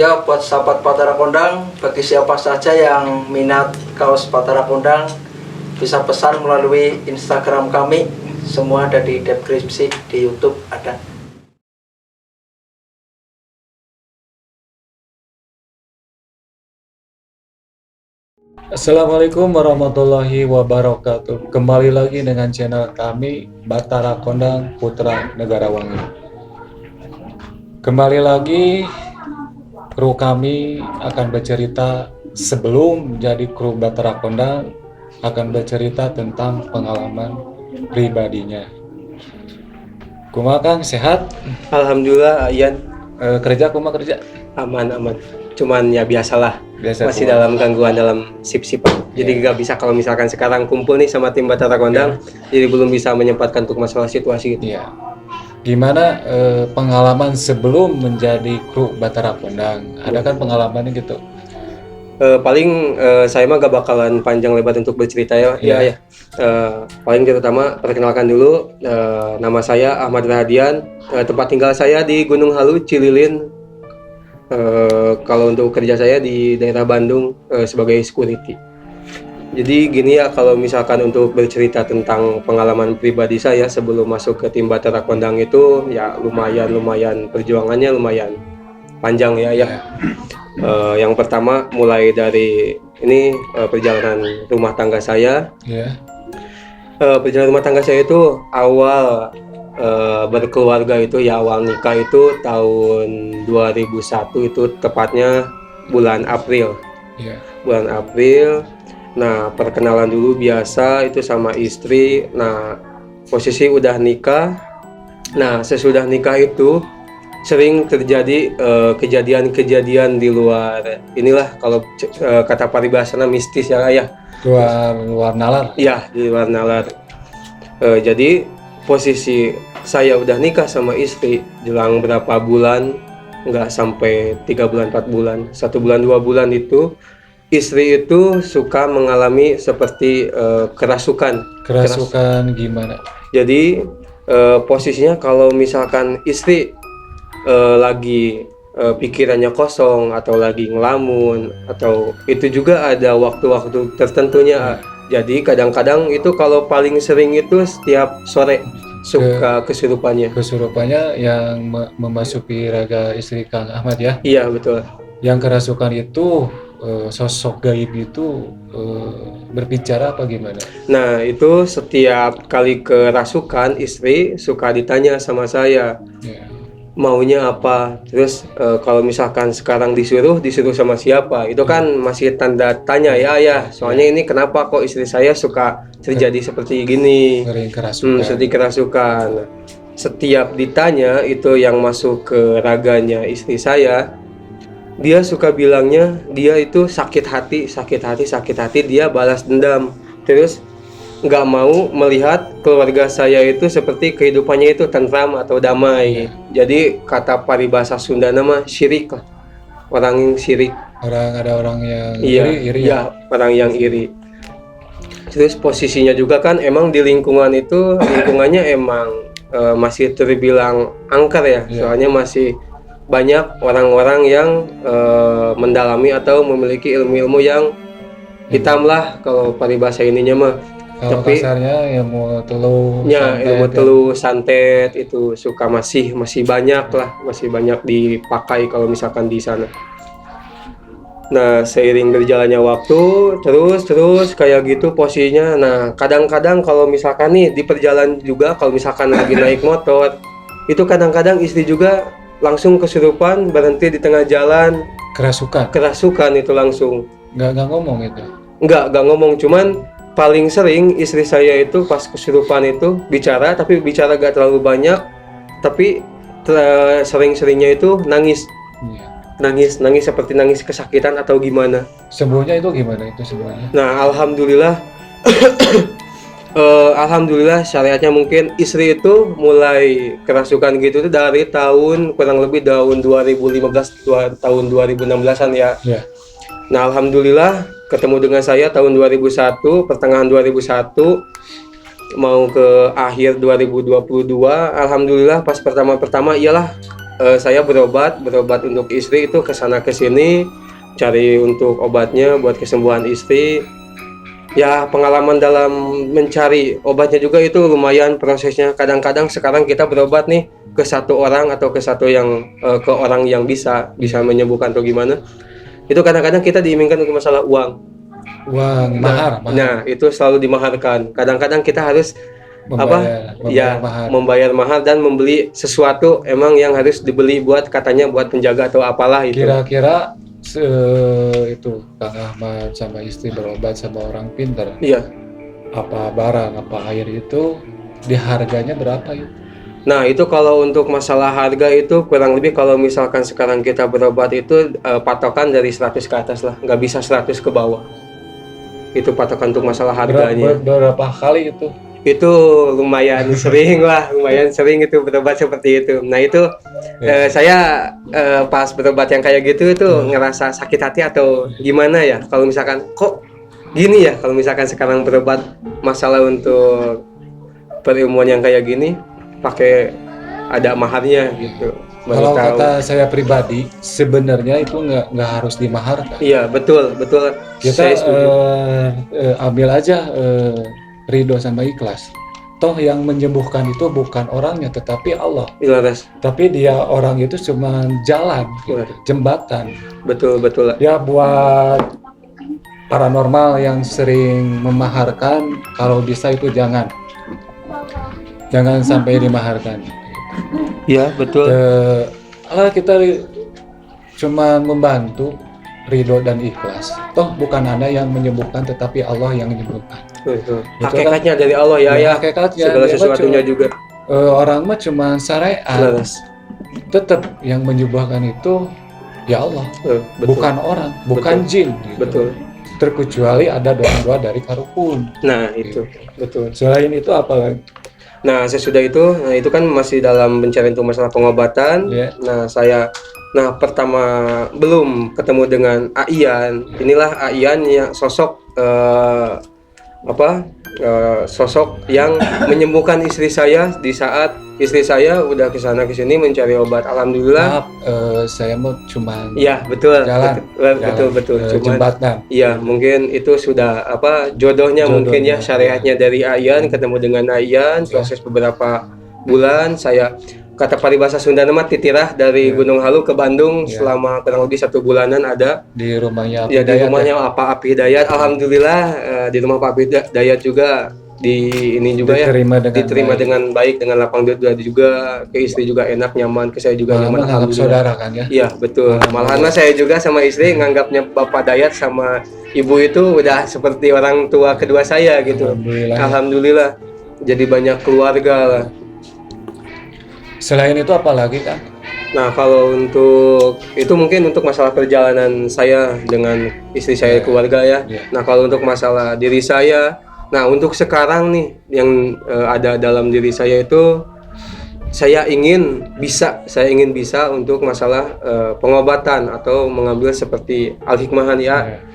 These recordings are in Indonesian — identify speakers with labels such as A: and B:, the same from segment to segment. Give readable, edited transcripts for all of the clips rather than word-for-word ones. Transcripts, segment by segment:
A: Ya, buat sahabat Batara Kondang, bagi siapa saja yang minat kaos Batara Kondang bisa pesan melalui Instagram kami. Semua ada di deskripsi, di YouTube ada.
B: Assalamualaikum warahmatullahi wabarakatuh. Kembali lagi dengan channel kami Batara Kondang Putra Negarawangi. Kembali lagi kru kami akan bercerita sebelum jadi kru Batara Kondang akan bercerita tentang pengalaman pribadinya. Kumaha Kang, sehat?
C: Alhamdulillah, Ian
B: Kerja kumaha kerja?
C: aman. Cuman ya biasalah,
B: Biasa
C: masih
B: kumaha?
C: dalam gangguan dalam sip-sip. Jadi nggak bisa kalau misalkan sekarang kumpul nih sama tim Batara Kondang, jadi belum bisa menyempatkan untuk masalah situasi gitu.
B: Iya. Gimana pengalaman sebelum menjadi kru Batara Kondang? Ada kan pengalamannya gitu?
C: Paling saya mah gak bakalan panjang lebar untuk bercerita ya.
B: Iya.
C: Paling terutama perkenalkan dulu, nama saya Ahmad Rahadian, tempat tinggal saya di Gunung Halu, Cililin. Kalau untuk kerja saya di daerah Bandung sebagai security. Jadi gini ya, kalau misalkan untuk bercerita tentang pengalaman pribadi saya sebelum masuk ke tim Batara Kondang itu ya lumayan perjuangannya lumayan panjang ya. Yang pertama mulai dari ini perjalanan rumah tangga saya.
B: Iya.
C: Perjalanan rumah tangga saya itu awal berkeluarga itu ya, awal nikah itu tahun 2001, itu tepatnya bulan April.
B: Iya.
C: Bulan April. Nah, perkenalan dulu biasa itu sama istri. Nah, posisi udah nikah. Nah, sesudah nikah itu sering terjadi kejadian-kejadian di luar inilah, kalau kata paribasana mistis ya ayah.
B: Luar nalar.
C: Iya, di luar nalar. Jadi posisi saya udah nikah sama istri jelang berapa bulan, nggak sampai 3 bulan 4 bulan, 1 bulan 2 bulan itu istri itu suka mengalami seperti kerasukan.
B: Kerasukan gimana?
C: Jadi posisinya kalau misalkan istri lagi pikirannya kosong atau lagi ngelamun, atau itu juga ada waktu-waktu tertentunya. Jadi kadang-kadang itu kalau paling sering itu setiap sore suka kesurupannya.
B: Kesurupannya yang memasuki raga istri Kang Ahmad ya?
C: Iya betul.
B: Yang kerasukan itu sosok gaib itu berbicara apa gimana?
C: Nah itu setiap kali kerasukan istri suka ditanya sama saya,
B: Ya.
C: maunya apa, terus kalau misalkan sekarang disuruh sama siapa, itu kan masih tanda tanya ya. Soalnya ini kenapa kok istri saya suka terjadi seperti gini,
B: Ngering kerasukan.
C: seperti kerasukan. Setiap ditanya itu yang masuk ke raganya istri saya, dia suka bilangnya dia itu sakit hati, dia balas dendam, terus nggak mau melihat keluarga saya itu seperti kehidupannya itu tentram atau damai. Jadi kata paribasa Sunda nama syirik lah, orang yang syirik.
B: Ada orang yang iri
C: Iya, orang yang iri. Terus posisinya juga kan emang di lingkungannya emang masih terbilang angker ya. Soalnya masih banyak orang-orang yang mendalami atau memiliki ilmu-ilmu yang hitam lah kalau paribasa ininya mah.
B: Kalau
C: Tapi
B: kasarnya ilmu telu,
C: ilmu telu santet itu suka masih banyak dipakai kalau misalkan di sana. Nah, seiring berjalannya waktu terus kayak gitu posisinya. Nah, kadang-kadang kalau misalkan nih di perjalanan juga, kalau misalkan lagi naik motor, itu kadang-kadang istri juga langsung kesurupan, berhenti di tengah jalan, kerasukan itu langsung.
B: Nggak ngomong itu?
C: Nggak ngomong, cuman paling sering istri saya itu pas kesurupan itu bicara, tapi bicara gak terlalu banyak, tapi sering-seringnya itu nangis. Nangis seperti nangis kesakitan atau gimana.
B: Sembuhnya itu gimana itu sembuhnya?
C: Nah, alhamdulillah syariatnya mungkin istri itu mulai kerasukan gitu tuh dari kurang lebih tahun 2015, tahun 2016-an ya. Nah, alhamdulillah ketemu dengan saya tahun 2001, pertengahan 2001 mau ke akhir 2022. Alhamdulillah pas pertama ialah saya berobat untuk istri itu kesana kesini, cari untuk obatnya buat kesembuhan istri. Ya pengalaman dalam mencari obatnya juga itu lumayan prosesnya. Kadang-kadang sekarang kita berobat nih ke satu orang atau ke ke orang yang bisa menyembuhkan atau gimana. Itu kadang-kadang kita diinginkan untuk masalah uang.
B: Uang mahar.
C: Nah, itu selalu dimaharkan. Kadang-kadang kita harus membayar mahar dan membeli sesuatu emang yang harus dibeli buat katanya buat penjaga atau apalah itu.
B: Kira-kira itu Kang Ahmad sama istri berobat sama orang pintar.
C: Iya.
B: Apa barang, apa air itu di harganya berapa itu?
C: Nah itu kalau untuk masalah harga itu kurang lebih kalau misalkan sekarang kita berobat itu patokan dari 100 ke atas lah, nggak bisa 100 ke bawah. Itu patokan untuk masalah harganya.
B: Berapa kali itu?
C: Itu lumayan sering lah, lumayan sering itu berobat seperti itu. Nah itu saya pas berobat yang kayak gitu itu ngerasa sakit hati atau gimana ya, kalau misalkan kok gini ya, kalau misalkan sekarang berobat masalah untuk perilmuan yang kayak gini pakai ada maharnya gitu.
B: Kalau kata saya pribadi sebenarnya itu nggak harus dimaharkan.
C: Iya betul.
B: Kita ambil aja ridho sama ikhlas. Toh yang menyembuhkan itu bukan orangnya tetapi Allah.
C: Ilaras.
B: Tapi dia orang itu cuma jalan, gitu, jembatan.
C: Betul.
B: Ya buat paranormal yang sering memaharkan, kalau bisa itu jangan sampai dimaharkan.
C: Iya betul.
B: Kalau kita cuma membantu ridho dan ikhlas. Toh bukan Anda yang menyembuhkan tetapi Allah yang menyembuhkan.
C: Betul. Hakikatnya dari Allah ya.
B: Hakikatnya
C: segala sesuatunya juga.
B: Orang mah cuma syariat. Tetap yang menyembuhkan itu ya Allah. Bukan orang, bukan jin. Gitu.
C: Betul.
B: Terkecuali ada doa-doa dari karukun.
C: Nah itu betul.
B: Selain itu apa lagi?
C: Nah sesudah itu kan masih dalam pencarian untuk masalah pengobatan. Nah pertama belum ketemu dengan Aian. Inilah Aian yang sosok sosok yang menyembuhkan istri saya di saat istri saya udah kesana kesini mencari obat. Alhamdulillah.
B: Saya mau cuma.
C: Iya betul. Betul.
B: Jembatan.
C: Iya mungkin itu sudah jodohnya mungkin ya, syariatnya dari Aian, ketemu dengan Aian, proses beberapa bulan saya. Kata paribasa Sunda nama titirah dari Gunung Halu ke Bandung selama kurang lebih 1 bulanan ada
B: di rumahnya
C: Api Dayat. Di rumahnya Pak Api Dayat. Alhamdulillah di rumah Pak Api Dayat juga diterima dengan baik, dengan lapang dada juga, ke istri juga enak, nyaman, ke saya juga nyaman.
B: Alhamdulillah. Saudara kan ya?
C: Iya betul. Malahan saya juga sama istri nganggapnya Bapak Dayat sama Ibu itu udah seperti orang tua kedua saya gitu. Alhamdulillah. Jadi banyak keluarga lah.
B: Selain itu apa lagi kan?
C: Nah kalau untuk itu mungkin untuk masalah perjalanan saya dengan istri saya keluarga ya. Nah kalau untuk masalah diri saya, nah untuk sekarang nih yang ada dalam diri saya itu saya ingin bisa untuk masalah pengobatan atau mengambil seperti al-hikmahan ya.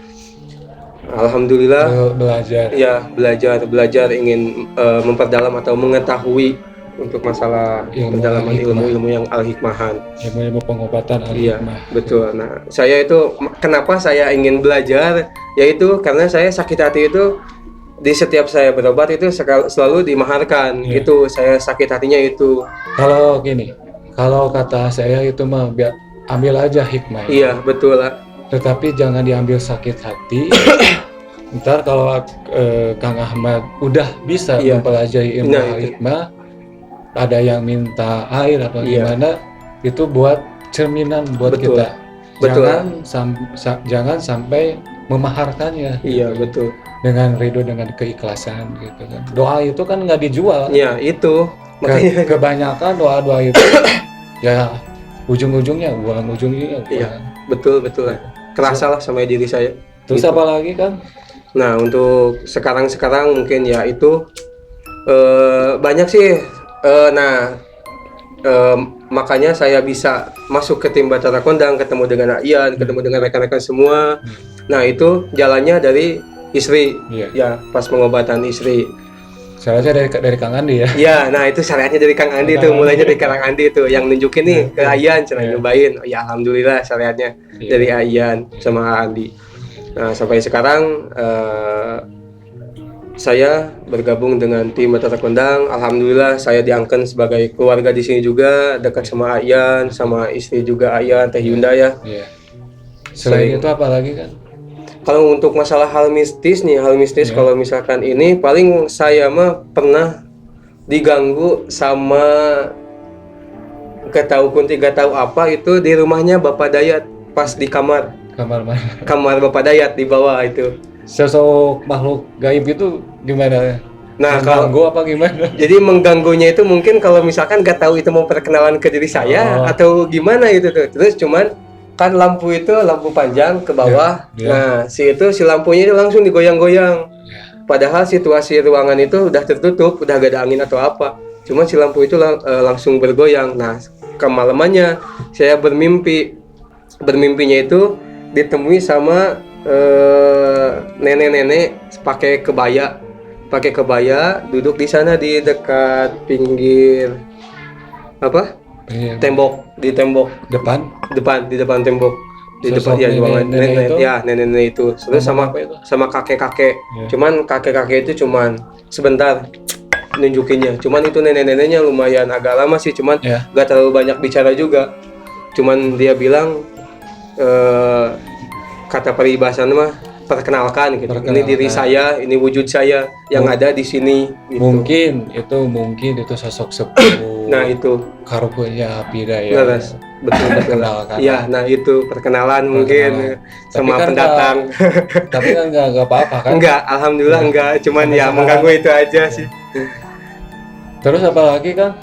C: Alhamdulillah belajar ingin memperdalam atau mengetahui untuk masalah pendalaman ilmu yang al-hikmahan,
B: ilmu pengobatan al-hikmah.
C: Iya, betul. Nah, saya itu kenapa saya ingin belajar, yaitu karena saya sakit hati itu di setiap saya berobat itu selalu dimaharkan. Itu saya sakit hatinya itu.
B: Kalau gini, kalau kata saya itu mah ambil aja hikmah.
C: Iya, betul lah.
B: Tetapi jangan diambil sakit hati. Ntar kalau Kang Ahmad udah bisa mempelajari ilmu al-hikmah, ada yang minta air atau gimana, itu buat cerminan buat kita. Jangan sampai memaharkannya.
C: Iya betul.
B: Dengan ridho, dengan keikhlasan gitu kan. Doa itu kan nggak dijual.
C: Iya itu.
B: Makanya kebanyakan doa itu ya ujung-ujungnya uang.
C: Iya betul. Kerasa lah sama diri saya.
B: Terus gitu. Apa lagi kan?
C: Nah untuk sekarang mungkin ya itu banyak sih. Makanya saya bisa masuk ke tim Batara Kondang, ketemu dengan Aian, ketemu dengan rekan-rekan semua. Nah itu jalannya dari istri, ya pas pengobatan istri.
B: Syariatnya dari Kang Andi ya.
C: Iya, nah itu syariatnya dari Kang Andi tuh, mulainya dari Kang Andi tuh, yang nunjukin nih ke Ayan, cara nyobain. Oh, ya alhamdulillah syariatnya dari Ayan sama Andi. Nah sampai sekarang saya bergabung dengan tim Batara Kondang. Alhamdulillah saya diangkat sebagai keluarga di sini juga, dekat sama Ayan, sama istri juga Ayan, Teh Yunda ya.
B: Iya. Selain itu apa lagi kan?
C: Kalau untuk masalah hal mistis nih, kalau misalkan ini paling saya mah pernah diganggu sama gak tahu apa itu di rumahnya Bapak Dayat pas di kamar
B: Kamar mana?
C: kamar Bapak Dayat di bawah itu.
B: Sosok makhluk gaib itu gimana?
C: Nah,
B: mengganggu apa gimana?
C: Jadi mengganggunya itu mungkin kalau misalkan gak tahu itu mau perkenalan ke diri saya atau gimana itu tuh. Terus cuman kan lampu itu lampu panjang ke bawah. Nah, si lampunya itu langsung digoyang-goyang. Padahal situasi ruangan itu udah tertutup, udah gak ada angin atau apa. Cuman si lampu itu langsung bergoyang. Nah, kemalamannya saya bermimpinya itu ditemui sama nenek-nenek pakai kebaya duduk di sana di dekat pinggir tembok di depan tembok di depan ya ruangan nenek itu terus sama kakek-kakek cuman kakek-kakek itu cuman sebentar nunjukinnya, cuman itu nenek-neneknya lumayan agak lama sih, cuman gak terlalu banyak bicara juga, cuman dia bilang kata peribahasa mah perkenalkan gitu. Ini diri saya, ini wujud saya yang ada di sini gitu.
B: Mungkin itu sosok sepuh.
C: Nah, itu
B: karunya Apida ya.
C: Nah, betul. Ya, nah itu perkenalan mungkin sama kan pendatang.
B: Tapi kan enggak apa-apa kan?
C: Enggak, alhamdulillah enggak, cuman ya mengganggu itu aja sih.
B: Terus apa lagi kan?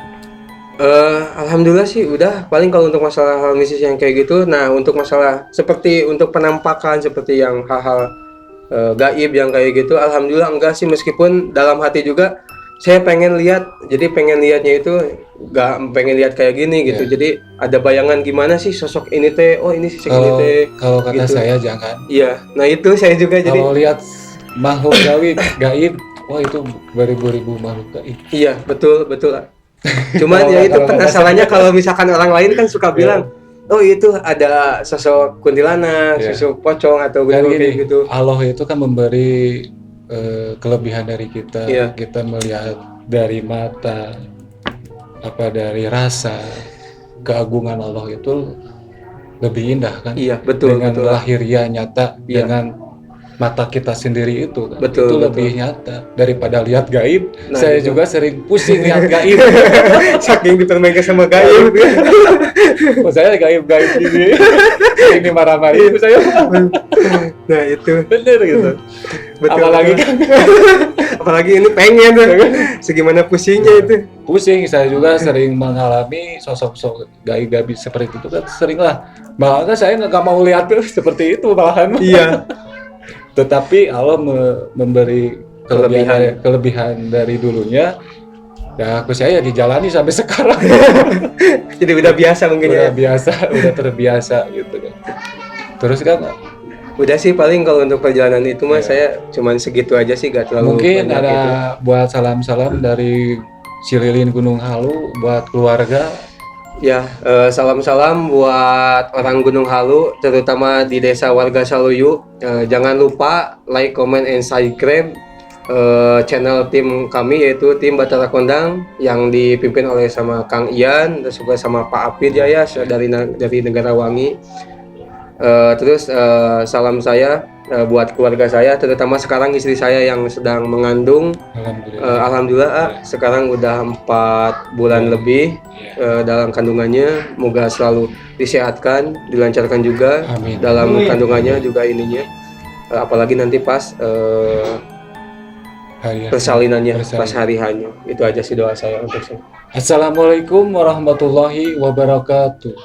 C: Alhamdulillah sih udah, paling kalau untuk masalah hal mistis yang kayak gitu. Nah, untuk masalah seperti untuk penampakan seperti yang hal-hal gaib yang kayak gitu, alhamdulillah enggak sih, meskipun dalam hati juga saya pengen lihat. Jadi pengen lihatnya itu enggak pengen lihat kayak gini gitu. Jadi ada bayangan gimana sih sosok ini teh, oh ini sosok ini teh.
B: Kalau kata gitu. Saya jangan.
C: Iya, nah itu saya juga jadi
B: kalau lihat makhluk gaib, wah itu beribu-ribu makhluk gaib.
C: Iya, betul. Cuman ya itu penasarannya kalau misalkan orang lain kan suka bilang, oh itu ada sosok kuntilanak, sosok pocong atau kayak gitu.
B: Allah itu kan memberi kelebihan dari kita. Kita melihat dari mata, dari rasa, keagungan Allah itu lebih indah kan?
C: Iya, betul.
B: Dengan lahiriah nyata dengan mata kita sendiri itu kan, itu lebih nyata daripada lihat gaib. Nah, saya juga sering pusing lihat gaib.
C: Saking dipermainkan sama gaib.
B: Saya gaib gini, ini marah-marah itu saya.
C: Nah itu
B: bener gitu.
C: Betul. Apalagi ini pengen segimana pusingnya itu.
B: Pusing, saya juga sering mengalami sosok gaib seperti itu kan, sering lah. Bahkan saya nggak mau lihat seperti itu malahan. Iya. Tetapi Allah memberi kelebihan dari dulunya. Ya aku saya dijalani sampai sekarang.
C: Jadi udah biasa mungkin
B: udah terbiasa gitu kan. Terus kan
C: udah sih paling kalau untuk perjalanan itu mah saya cuman segitu aja sih, gak terlalu
B: mungkin ada gitu. Buat salam-salam dari Cililin Gunung Halu buat keluarga.
C: Ya, salam-salam buat orang Gunung Halu, terutama di desa Warga Saluyu. Jangan lupa like, comment, and subscribe channel tim kami, yaitu tim Batara Kondang yang dipimpin oleh sama Kang Ian dan juga sama Pak Apid ya dari Negara Wangi. Terus salam saya buat keluarga saya, terutama sekarang istri saya yang sedang mengandung. Alhamdulillah sekarang udah 4 bulan lebih dalam kandungannya. Moga selalu disehatkan, dilancarkan juga. Amin. Dalam kandungannya juga ininya. Apalagi nanti pas persalinannya, pas hari hanya. Itu aja sih doa saya untuk saya.
B: Assalamualaikum warahmatullahi wabarakatuh.